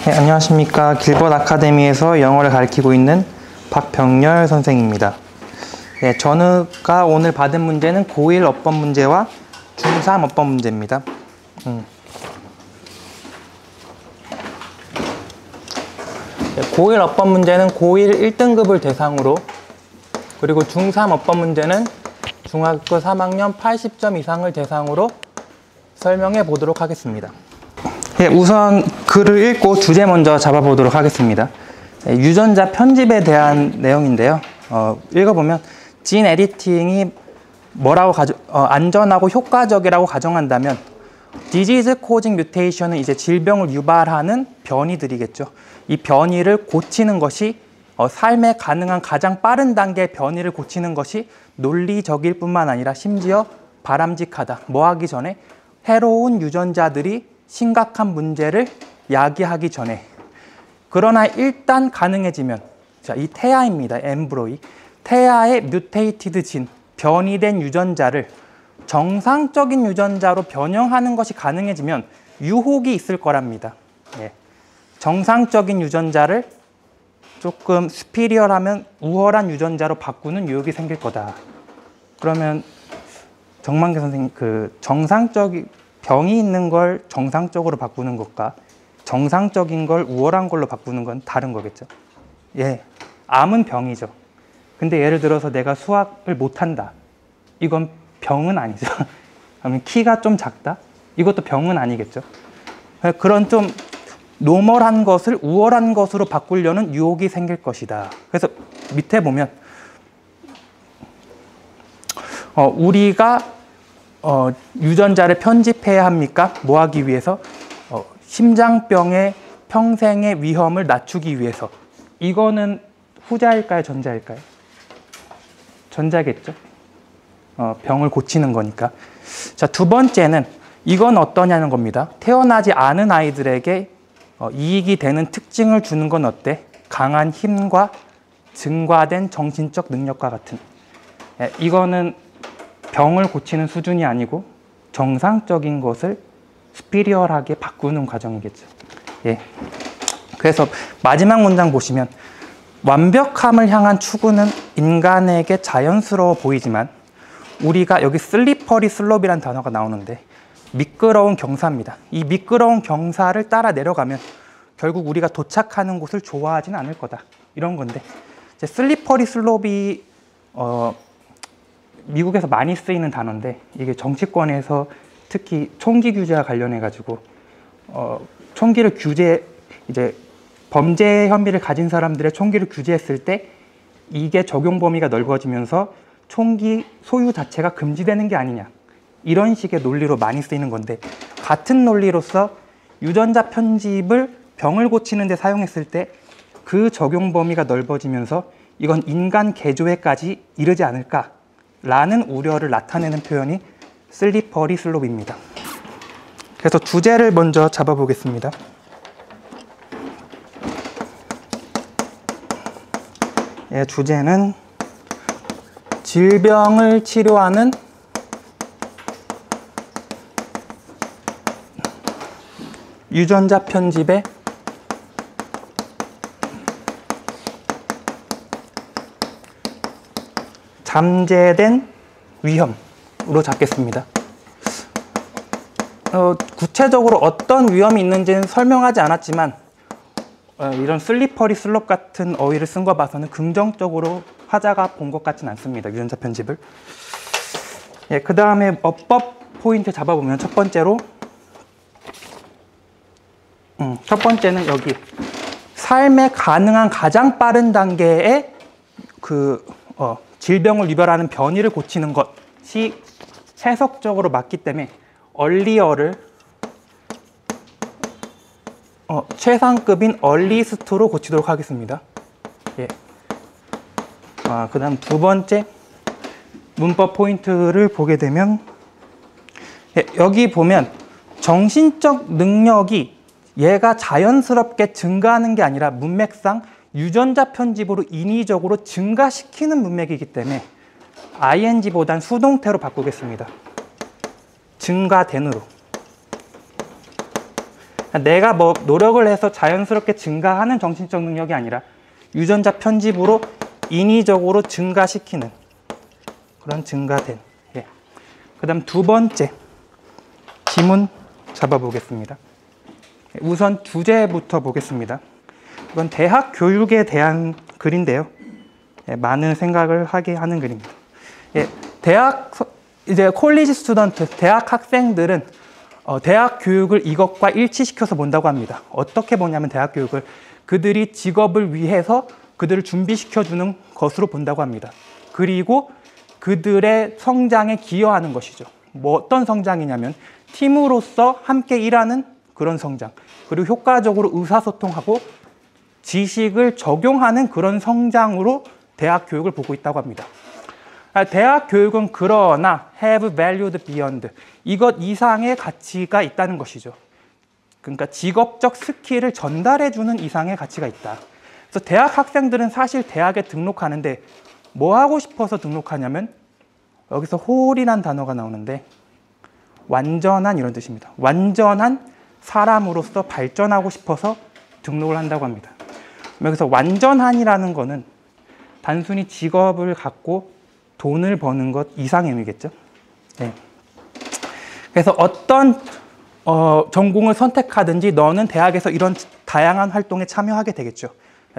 네, 안녕하십니까. 길벗 아카데미에서 영어를 가르치고 있는 박병렬 선생입니다. 네, 저가 오늘 받은 문제는 고1 어법 문제와 중3 어법 문제입니다. 네, 고1 어법 문제는 고1 1등급을 대상으로, 그리고 중3 어법 문제는 중학교 3학년 80점 이상을 대상으로 설명해 보도록 하겠습니다. 네, 우선 글을 읽고 주제 먼저 잡아보도록 하겠습니다. 네, 유전자 편집에 대한 내용인데요. 읽어보면 진 에디팅이 안전하고 효과적이라고 가정한다면 디지즈 코징 뮤테이션은 이제 질병을 유발하는 변이들이겠죠. 이 변이를 고치는 것이 삶에 가능한 가장 빠른 단계의 변이를 고치는 것이 논리적일 뿐만 아니라 심지어 바람직하다. 뭐 하기 전에 해로운 유전자들이 심각한 문제를 야기하기 전에. 그러나 일단 가능해지면, 자, 이 태아입니다. 엠브로이. 태아의 뮤테이티드 진, 변이된 유전자를 정상적인 유전자로 변형하는 것이 가능해지면 유혹이 있을 거랍니다. 예. 정상적인 유전자를 조금 스피리얼하면 우월한 유전자로 바꾸는 유혹이 생길 거다. 그러면 정만기 선생님, 정상적인 병이 있는 걸 정상적으로 바꾸는 것과 정상적인 걸 우월한 걸로 바꾸는 건 다른 거겠죠. 예, 암은 병이죠. 근데 예를 들어서 내가 수학을 못한다. 이건 병은 아니죠. 그러면 키가 좀 작다? 이것도 병은 아니겠죠. 그런 좀 노멀한 것을 우월한 것으로 바꾸려는 유혹이 생길 것이다. 그래서 밑에 보면 우리가 유전자를 편집해야 합니까? 뭐 하기 위해서? 심장병의 평생의 위험을 낮추기 위해서. 이거는 후자일까요? 전자일까요? 전자겠죠. 병을 고치는 거니까. 자, 두 번째는 이건 어떠냐는 겁니다. 태어나지 않은 아이들에게 이익이 되는 특징을 주는 건 어때? 강한 힘과 증가된 정신적 능력과 같은. 이거는 병을 고치는 수준이 아니고 정상적인 것을 스피리얼하게 바꾸는 과정이겠죠. 예. 그래서 마지막 문장 보시면 완벽함을 향한 추구는 인간에게 자연스러워 보이지만 우리가 여기 슬리퍼리 슬롭이라는 단어가 나오는데 미끄러운 경사입니다. 이 미끄러운 경사를 따라 내려가면 결국 우리가 도착하는 곳을 좋아하지는 않을 거다. 이런 건데 이제 슬리퍼리 슬롭이 미국에서 많이 쓰이는 단어인데 이게 정치권에서 특히 총기 규제와 관련해 가지고 총기를 이제 범죄 혐의를 가진 사람들의 총기를 규제했을 때 이게 적용 범위가 넓어지면서 총기 소유 자체가 금지되는 게 아니냐, 이런 식의 논리로 많이 쓰이는 건데, 같은 논리로서 유전자 편집을 병을 고치는 데 사용했을 때 그 적용 범위가 넓어지면서 이건 인간 개조에까지 이르지 않을까라는 우려를 나타내는 표현이 슬리퍼리 슬롭입니다. 그래서 주제를 먼저 잡아보겠습니다. 예, 주제는 질병을 치료하는 유전자 편집의 잠재된 위험으로 잡겠습니다. 구체적으로 어떤 위험이 있는지는 설명하지 않았지만 이런 슬리퍼리 슬롭 같은 어휘를 쓴 거 봐서는 긍정적으로 화자가 본 것 같진 않습니다. 유전자 편집을. 예, 그 다음에 어법 포인트 잡아보면 첫 번째로 첫 번째는 여기 삶에 가능한 가장 빠른 단계의 질병을 유발하는 변이를 고치는 것이 해석적으로 맞기 때문에 얼리어를 최상급인 얼리스트로 고치도록 하겠습니다. 예. 그 다음 두 번째 문법 포인트를 보게 되면 여기 보면 정신적 능력이 얘가 자연스럽게 증가하는 게 아니라 문맥상 유전자 편집으로 인위적으로 증가시키는 문맥이기 때문에 ing보단 수동태로 바꾸겠습니다. 증가된으로. 내가 뭐 노력을 해서 자연스럽게 증가하는 정신적 능력이 아니라 유전자 편집으로 인위적으로 증가시키는 그런 증가된. 예. 그 다음 두 번째 지문 잡아보겠습니다. 우선 주제부터 보겠습니다. 이건 대학 교육에 대한 글인데요. 예, 많은 생각을 하게 하는 글입니다. 예, 이제 콜리지 스튜던트, 대학 학생들은 대학 교육을 이것과 일치시켜서 본다고 합니다. 어떻게 보냐면 대학 교육을 그들이 직업을 위해서 그들을 준비시켜주는 것으로 본다고 합니다. 그리고 그들의 성장에 기여하는 것이죠. 뭐 어떤 성장이냐면 팀으로서 함께 일하는 그런 성장, 그리고 효과적으로 의사소통하고 지식을 적용하는 그런 성장으로 대학 교육을 보고 있다고 합니다. 대학 교육은 그러나 have valued beyond, 이것 이상의 가치가 있다는 것이죠. 그러니까 직업적 스킬을 전달해주는 이상의 가치가 있다. 그래서 대학 학생들은 사실 대학에 등록하는데 뭐 하고 싶어서 등록하냐면, 여기서 whole이란 단어가 나오는데 완전한 이런 뜻입니다. 완전한 사람으로서 발전하고 싶어서 등록을 한다고 합니다. 여기서 완전한이라는 거는 단순히 직업을 갖고 돈을 버는 것 이상의 의미겠죠. 네. 그래서 어떤 전공을 선택하든지 너는 대학에서 이런 다양한 활동에 참여하게 되겠죠.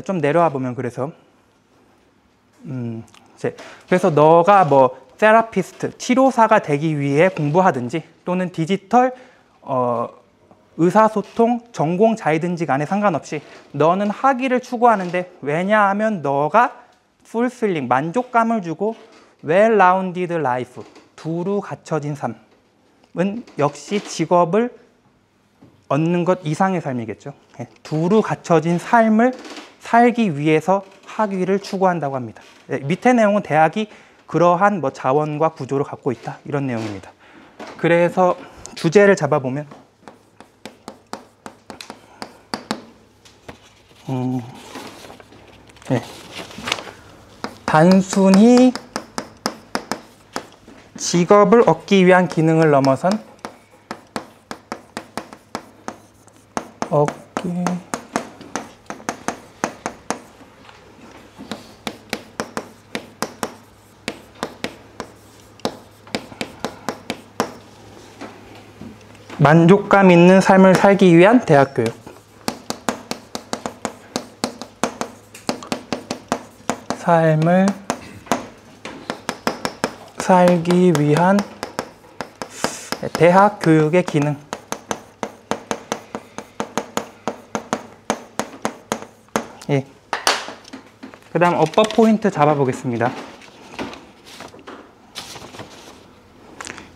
좀 내려와 보면 그래서 그래서 너가 뭐 세라피스트, 치료사가 되기 위해 공부하든지 또는 디지털 의사소통 전공자이든지 간에 상관없이 너는 학위를 추구하는데, 왜냐하면 너가 풀필링, 만족감을 주고 well-rounded life, 두루 갖춰진 삶은 역시 직업을 얻는 것 이상의 삶이겠죠. 두루 갖춰진 삶을 살기 위해서 학위를 추구한다고 합니다. 밑에 내용은 대학이 그러한 뭐 자원과 구조를 갖고 있다, 이런 내용입니다. 그래서 주제를 잡아보면 네. 단순히 직업을 얻기 위한 기능을 넘어선 만족감 있는 삶을 살기 위한 대학 교육. 삶을 살기 위한 대학 교육의 기능. 예. 그 다음 어법 포인트 잡아보겠습니다.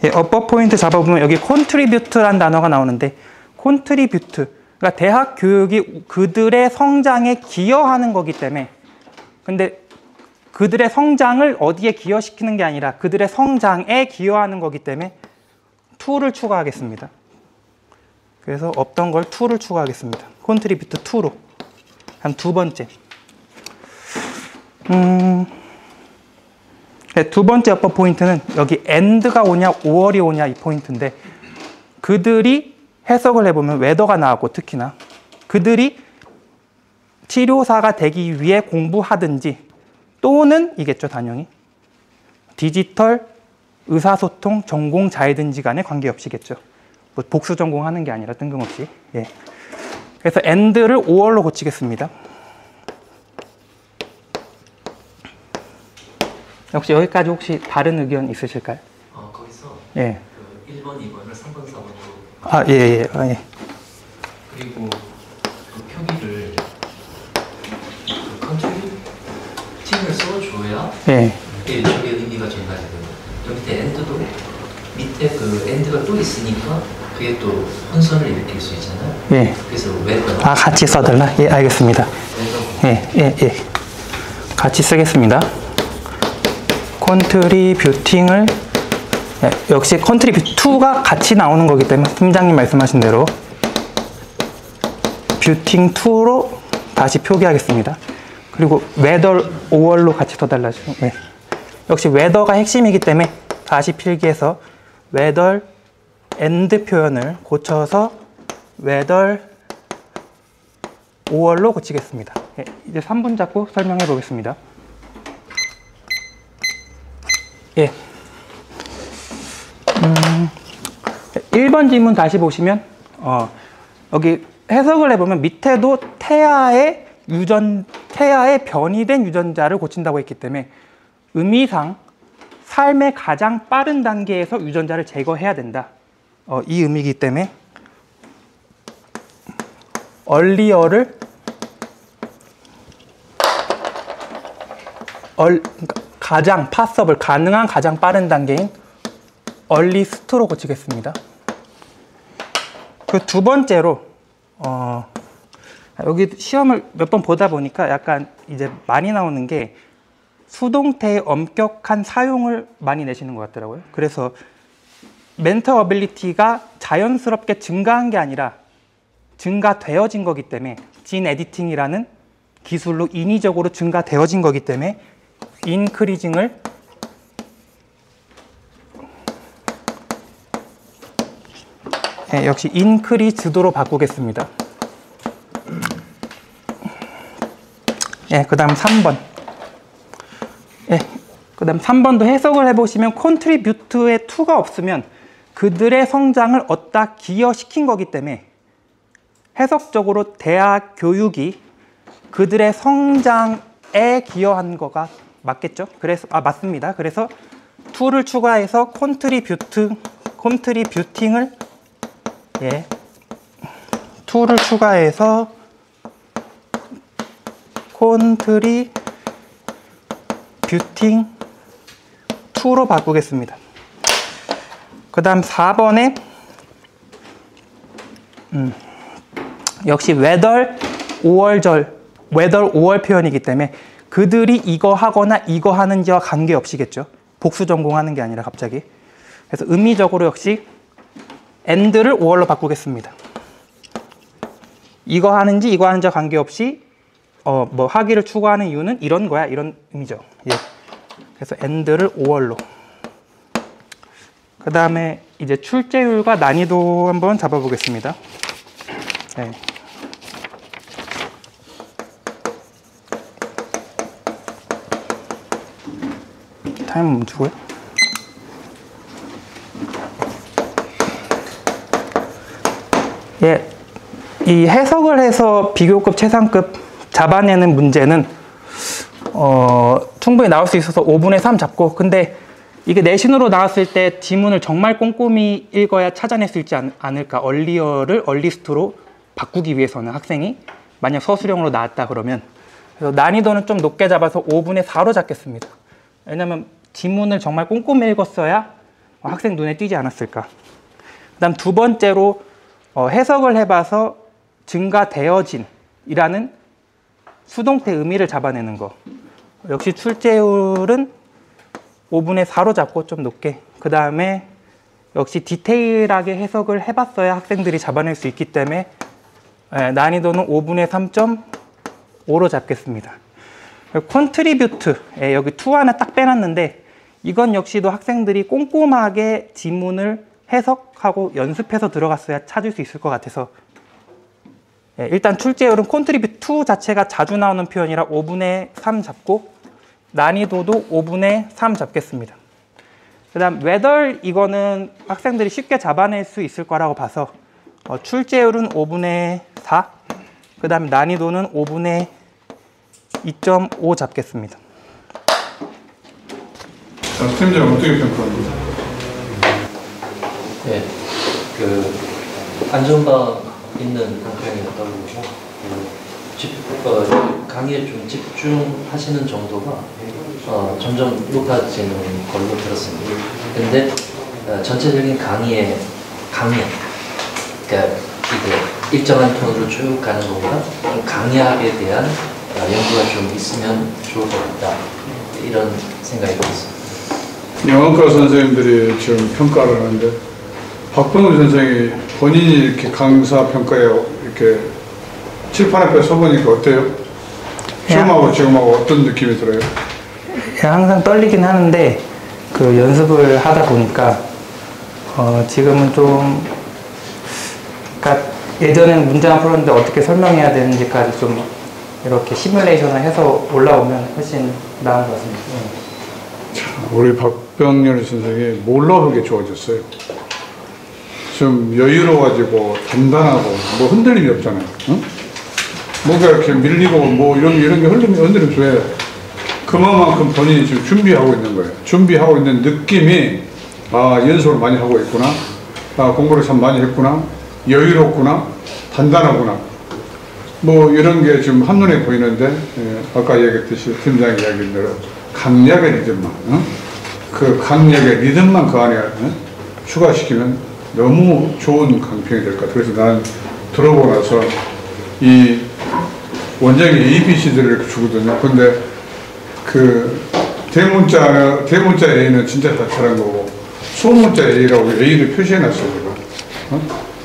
예, 어법 포인트 잡아보면 여기 contribute라는 단어가 나오는데, contribute, 그러니까 대학 교육이 그들의 성장에 기여하는 거기 때문에, 근데 그들의 성장을 어디에 기여시키는 게 아니라 그들의 성장에 기여하는 거기 때문에 to를 추가하겠습니다. 그래서 없던 걸 to를 추가하겠습니다. contribute to로. 한 두 번째. 네, 두 번째 어법 포인트는 여기 and가 오냐 or이 오냐 이 포인트인데, 그들이 해석을 해보면 whether가 나왔고, 특히나 그들이 치료사가 되기 위해 공부하든지 또는 이겠죠, 단연히 디지털 의사소통 전공자이든지 간에 관계없이겠죠. 뭐 복수 전공하는 게 아니라 뜬금없이. 예. 그래서 and를 or로 고치겠습니다. 혹시 여기까지 혹시 다른 의견 있으실까요? 거기서 예. 그 1번, 2번을 3번, 4번으로. 아, 예, 예. 아, 예. 그리고 그 표기를 그 컨트리뷰팅을 써줘야 예. 저게 의미가 전달이 되고, 또 밑에 엔드도 밑에 그 엔드가 또 있으니까 그게 또 혼선을 일으킬 수 있잖아요. 예. 그래서 왜 아, 같이 써달라? 예, 알겠습니다. 예, 예, 예. 같이 쓰겠습니다. 컨트리뷰팅을, 예, 역시 컨트리뷰2가 같이 나오는 거기 때문에 팀장님 말씀하신 대로 뷰팅2로 다시 표기하겠습니다. 그리고 whether, or로 같이 써달라죠. 예. 역시 whether가 핵심이기 때문에 다시 필기해서 whether and 표현을 고쳐서 whether 5월로 고치겠습니다. 예, 이제 3분 잡고 설명해 보겠습니다. 예. 1번 질문 다시 보시면 여기 해석을 해보면 밑에도 태아의 변이된 유전자를 고친다고 했기 때문에 의미상 삶의 가장 빠른 단계에서 유전자를 제거해야 된다. 이 의미이기 때문에 earlier를 가장 possible 가능한 가장 빠른 단계인 earliest로 고치겠습니다. 그 두 번째로 여기 시험을 몇 번 보다 보니까 약간 이제 많이 나오는 게 수동태의 엄격한 사용을 많이 내시는 것 같더라고요. 그래서 멘털 어빌리티가 자연스럽게 증가한 게 아니라 증가되어진 거기 때문에 진 에디팅이라는 기술로 인위적으로 증가되어진 거기 때문에 인크리징을 역시 인크리즈도로 바꾸겠습니다. 그 다음 3번. 그 다음 3번도 해석을 해보시면 contribute에 to가 없으면 그들의 성장을 얻다 기여시킨 거기 때문에 해석적으로 대학 교육이 그들의 성장에 기여한 거가 맞겠죠? 그래서 맞습니다. 그래서 to를 추가해서 contributing을 to를 추가해서 contributing to로 바꾸겠습니다. 그 다음 4번에 역시 whether 5월 표현이기 때문에 그들이 이거 하거나 이거 하는지와 관계없이겠죠. 복수 전공하는 게 아니라 갑자기. 그래서 의미적으로 역시 and를 5월로 바꾸겠습니다. 이거 하는지 이거 하는지와 관계없이 뭐 하기를 추구하는 이유는 이런 거야, 이런 의미죠. 그래서 and를 5월로. 그 다음에 이제 출제율과 난이도 한번 잡아보겠습니다. 타임 멈추고요. 이 해석을 해서 비교급, 최상급 잡아내는 문제는 충분히 나올 수 있어서 5분의 3 잡고, 근데 이게 내신으로 나왔을 때 지문을 정말 꼼꼼히 읽어야 찾아낼 수 있지 않을까. earlier를 earliest로 바꾸기 위해서는 학생이 만약 서술형으로 나왔다 그러면. 그래서 난이도는 좀 높게 잡아서 5분의 4로 잡겠습니다. 왜냐면 지문을 정말 꼼꼼히 읽었어야 학생 눈에 띄지 않았을까. 그 다음 두 번째로 해석을 해봐서 증가되어진 이라는 수동태 의미를 잡아내는 거. 역시 출제율은 5분의 4로 잡고 좀 높게. 그 다음에 역시 디테일하게 해석을 해봤어야 학생들이 잡아낼 수 있기 때문에 난이도는 5분의 3.5로 잡겠습니다. contribute, 여기 to 하나 딱 빼놨는데 이건 역시도 학생들이 꼼꼼하게 지문을 해석하고 연습해서 들어갔어야 찾을 수 있을 것 같아서 일단 출제율은 contribute to 자체가 자주 나오는 표현이라 5분의 3 잡고 난이도도 5분의 3 잡겠습니다. 그 다음 whether 이거는 학생들이 쉽게 잡아낼 수 있을 거라고 봐서 출제율은 5분의 4, 그 다음 난이도는 5분의 2.5 잡겠습니다. 자, 팀장 어떻게 평가합니까? 안전방 있는 평평이가 떠오르고 강의에 좀 집중하시는 정도가 점점 높아지는 걸로 들었습니다. 근데 전체적인 강의의 강연, 그러니까 이게 일정한 톤으로 쭉 가는 것보다 좀 강약에 대한 연구가 좀 있으면 좋을 것 같다, 이런 생각이 들었습니다. 영어과 선생님들이 지금 평가를 하는데 박병우 선생이 본인이 이렇게 강사 평가에 이렇게 칠판 앞에 서보니까 어때요? 처음하고 지금하고 어떤 느낌이 들어요? 항상 떨리긴 하는데 그 연습을 하다 보니까 지금은 좀 그러니까 예전에는 문제만 풀었는데 어떻게 설명해야 되는지까지 좀 이렇게 시뮬레이션을 해서 올라오면 훨씬 나은 것 같습니다. 우리 박병렬 선생이 뭘로 하게 좋아졌어요? 좀 여유로워가지고 단단하고 뭐 흔들림이 없잖아요. 응? 뭔가 이렇게 밀리고 뭐 이런 게 흔들림 줘야 그만큼 본인이 지금 준비하고 있는 거예요. 준비하고 있는 느낌이 아 연습을 많이 하고 있구나. 아 공부를 참 많이 했구나. 여유롭구나. 단단하구나. 뭐 이런 게 지금 한눈에 보이는데 아까 얘기했듯이 팀장이 이야기한 대로 강약의 리듬만 그 강약의 리듬만 그 안에 추가시키면 너무 좋은 강평이 될 것 같아요. 그래서 나는 들어보고 나서 이 원장이 ABC들을 이렇게 주거든요. 근데 그 대문자 A는 진짜 다 잘한 거고 소문자 A라고 A를 표시해놨어요. 제가.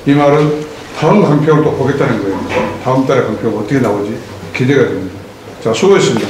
이 말은 다음 강평을 또 보겠다는 거예요. 다음 달에 강평 어떻게 나오지? 기대가 됩니다. 자, 수고했습니다.